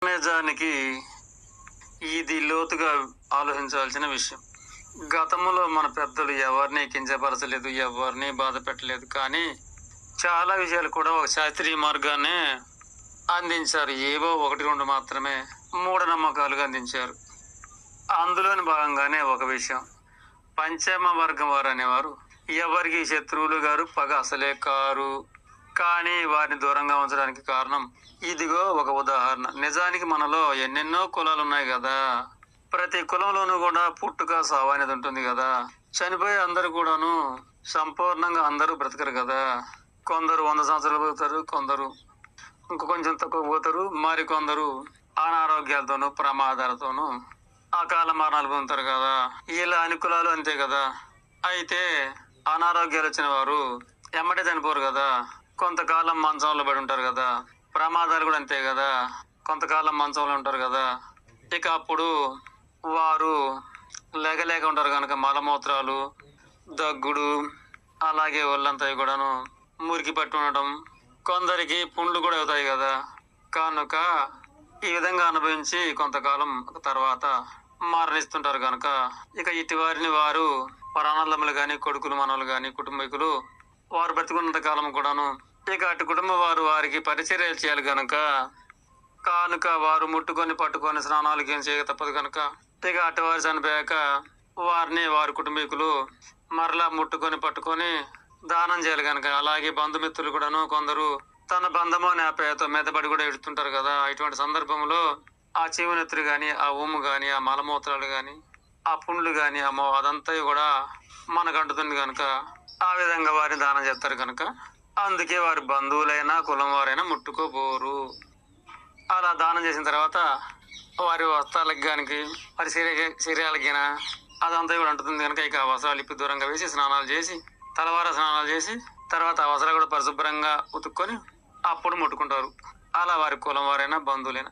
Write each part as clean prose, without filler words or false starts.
నిజానికి ఇది లోతుగా ఆలోచించాల్సిన విషయం. గతంలో మన పెద్దలు ఎవరిని కించపరచలేదు, ఎవరిని బాధ పెట్టలేదు. కానీ చాలా విషయాలు కూడా ఒక శాస్త్రీయ మార్గాన్నే అందించారు. ఏవో ఒకటి రెండు మాత్రమే మూఢనమ్మకాలుగా అందించారు. అందులోని భాగంగానే ఒక విషయం, పంచమ వర్గం వారు అనేవారు ఎవరికి శత్రువులు గారు, పగ అసలే కారు. కానీ వారిని దూరంగా ఉంచడానికి కారణం ఇదిగో ఒక ఉదాహరణ. నిజానికి మనలో ఎన్నెన్నో కులాలు ఉన్నాయి కదా. ప్రతి కులంలోనూ కూడా పుట్టుక సావు అనేది ఉంటుంది కదా. చనిపోయే అందరు కూడాను సంపూర్ణంగా అందరూ బ్రతకరు కదా. కొందరు 100 సంవత్సరాలు పోతారు, కొందరు ఇంకో కొంచెం తక్కువ పోతారు, మరికొందరు అనారోగ్యాలతోనూ ప్రమాదాలతోనూ అకాల మరణాలు పొందుతారు కదా. ఇలా అన్ని కులాలు అంతే కదా. అయితే అనారోగ్యాలు వచ్చిన వారు ఎమ్మటే చనిపోరు కదా, కొంతకాలం మంచంలో పడి ఉంటారు కదా. ప్రమాదాలు కూడా అంతే కదా, కొంతకాలం మంచంలో ఉంటారు కదా. ఇక అప్పుడు వారు లేక ఉంటారు కనుక మలమూత్రాలు, దగ్గుడు, అలాగే ఒళ్ళంతా కూడాను మురికి పట్టి ఉండటం, కొందరికి పుండ్లు కూడా అవుతాయి కదా. కనుక ఈ విధంగా అనుభవించి కొంతకాలం తర్వాత మరణిస్తుంటారు కనుక ఇక ఇటు వారిని వారు అన్నదమ్ములు కానీ, కొడుకులు, మనవలు కానీ, కుటుంబీకులు వారు బ్రతికున్నంత కాలం కూడాను ఇక అటు కుటుంబం వారు వారికి పరిచర్యలు చేయాలి కనుక వారు ముట్టుకొని పట్టుకొని స్నానాలకి ఏం చేయక తప్పదు కనుక ఇక అటు వారు చనిపోయాక వారిని వారి కుటుంబీకులు మరలా ముట్టుకొని పట్టుకొని దానం చేయాలి కనుక. అలాగే బంధుమిత్రులు కూడాను కొందరు తన బంధము అనే ఆప్యాయతో మెదపడి కూడా ఎడుతుంటారు కదా. ఇటువంటి సందర్భంలో ఆ చీవనెత్తులు గాని, ఆ ఊము గాని, ఆ మలమూత్రాలు గాని, ఆ పుండ్లు గాని, అదంతా కూడా మనకు అంటుతుంది కనుక ఆ విధంగా వారిని దానం చేస్తారు కనుక అందుకే వారి బంధువులైనా కులం వారైనా ముట్టుకోబోరు. అలా దానం చేసిన తర్వాత వారి వస్త్రాలకి గానికి, వారి శరీరాలకి అదంతా కూడా అంటుతుంది కనుక ఇక వస్త్రాలు ఇప్పి దూరంగా వేసి స్నానాలు చేసి, తలవార స్నానాలు చేసి, తర్వాత ఆ వస్త్రాలు కూడా పరిశుభ్రంగా ఉతుక్కొని అప్పుడు ముట్టుకుంటారు. అలా వారి కులం వారైనా బంధువులైనా.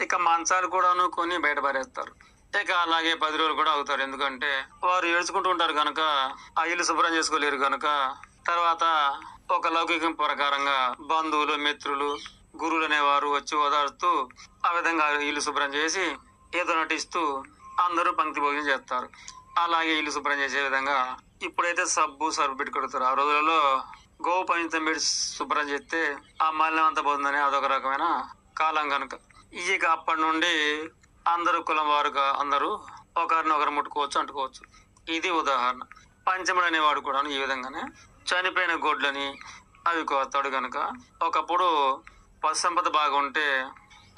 ఇక మంచాలు కూడాను కొని బయట పారేస్తారు. ఇక అలాగే 10 రోజులు కూడా అవుతారు. ఎందుకంటే వారు ఏడ్చుకుంటూ ఉంటారు కనుక ఆ ఇల్లు శుభ్రం చేసుకోలేరు కనుక తర్వాత ఒక లౌకికం ప్రకారంగా బంధువులు, మిత్రులు, గురువులు అనేవారు వచ్చి ఓదార్స్తూ ఆ విధంగా ఇల్లు శుభ్రం చేసి ఏదో నటిస్తూ అందరూ పంక్తి భోజనం చేస్తారు. అలాగే ఇల్లు శుభ్రం చేసే విధంగా ఇప్పుడైతే సర్ఫ్ పెట్టి కొడతారు. ఆ రోజులలో గోవు పంచం పెట్టి శుభ్రం చేస్తే ఆ మాలిన్యం అంతా పోతుందని అదొక రకమైన కాలం కనుక ఇక అప్పటి నుండి అందరూ కులం వారుగా అందరూ ఒకరినొకరు ముట్టుకోవచ్చు, అంటుకోవచ్చు. ఇది ఉదాహరణ. పంచముడు అనేవాడు కూడా ఈ విధంగానే చనిపోయిన గొడ్లని అవి కోస్తాడు కనుక ఒకప్పుడు పశు సంపద బాగుంటే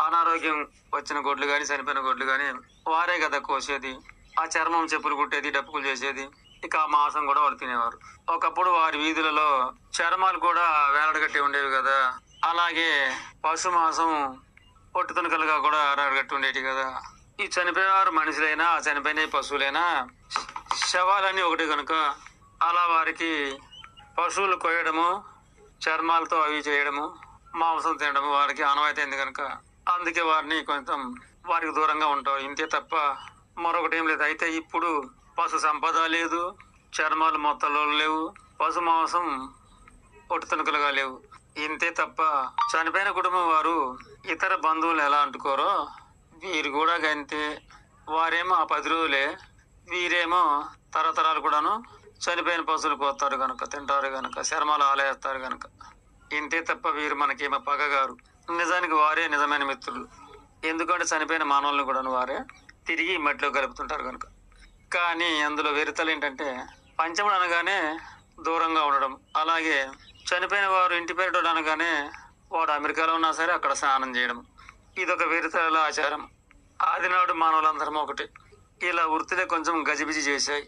అనారోగ్యం వచ్చిన గొడ్లు కానీ, చనిపోయిన గొడ్లు కానీ వారే కదా కోసేది. ఆ చర్మం చెప్పులు కుట్టేది, డప్పులు చేసేది. ఇక ఆ మాంసం కూడా వాళ్ళు తినేవారు. ఒకప్పుడు వారి వీధులలో చర్మాలు కూడా వేలాడగట్టి ఉండేవి కదా. అలాగే పశు మాంసం పొట్టు తునకలుగా కూడా వేలాడగట్టి ఉండేవి కదా. ఈ చనిపోయేవారు మనుషులైనా, చనిపోయిన పశువులైనా శవాలన్నీ ఒకటి కనుక అలా వారికి పశువులు కొయ్యడము, చర్మాలతో అవి చేయడము, మాంసం తినడము వారికి ఆనవాయితీ అయింది కనుక అందుకే వారిని కొంచెం వారికి దూరంగా ఉంటారు. ఇంతే తప్ప మరొకటి ఏం లేదు. అయితే ఇప్పుడు పశు సంపద లేదు, చర్మాలు మొత్తంలో లేవు, పశు మాంసం పొట్టు తునకలుగా లేవు. ఇంతే తప్ప చనిపోయిన కుటుంబం వారు ఇతర బంధువులు ఎలా అంటుకోరో వీరు కూడా గంతే. వారేమో ఆ 10 రోజులే, వీరేమో తరతరాలు కూడాను చనిపోయిన పశువులు కోస్తారు కనుక, తింటారు కనుక, చర్మాలు ఆలేస్తారు కనుక. ఇంతే తప్ప వీరు మనకేమో పగగారు. నిజానికి వారే నిజమైన మిత్రులు. ఎందుకంటే చనిపోయిన మానవులను కూడాను వారే తిరిగి మట్టిలో కలుపుతుంటారు కనుక. కానీ అందులో వెరితలు ఏంటంటే పంచముడు అనగానే దూరంగా ఉండడం, అలాగే చనిపోయిన వారు ఇంటి పేరు అనగానే వాడు అమెరికాలో ఉన్నా సరే అక్కడ స్నానం చేయడం. ఇదొక వెరితల ఆచారం. ఆదినాడు మానవులందరం ఒకటి. ఇలా వృత్తిలో కొంచెం గజిబిజి చేశాయి.